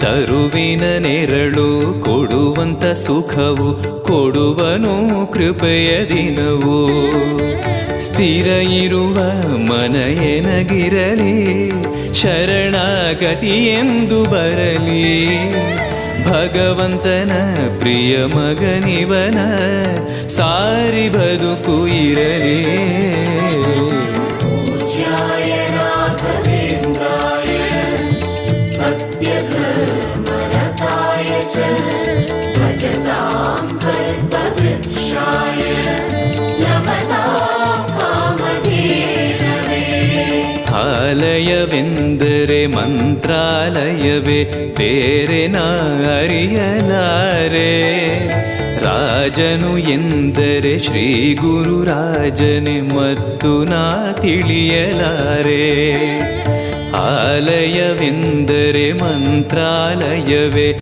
ತರುವಿನ ನೆರಳು ಕೊಡುವಂತ ಸುಖವು ಕೊಡುವನು ಕೃಪೆಯ ದಿನವು. ಸ್ಥಿರ ಇರುವ ಮನ ಎನಗಿರಲಿ ಶರಣಾಗತಿ ಎಂದು ಬರಲಿ. ಭಗವಂತನ ಪ್ರಿಯ ಮಗನಿವನ ಸಾರಿ ಬದುಕು ಇರಲಿ. ಆಲಯವೆಂದರೆ ಮಂತ್ರಾಲಯವೇ ಬೇರೆ ನಾ ಅರಿಯಲಾರೆ. ರಾಜನು ಎಂದರೆ ಶ್ರೀ ಗುರುರಾಜನೇ ಮತ್ತು ನಾ ತಿಳಿಯಲಾರೆ. ಆಲಯವೆಂದರೆ ಮಂತ್ರಾಲಯವೇ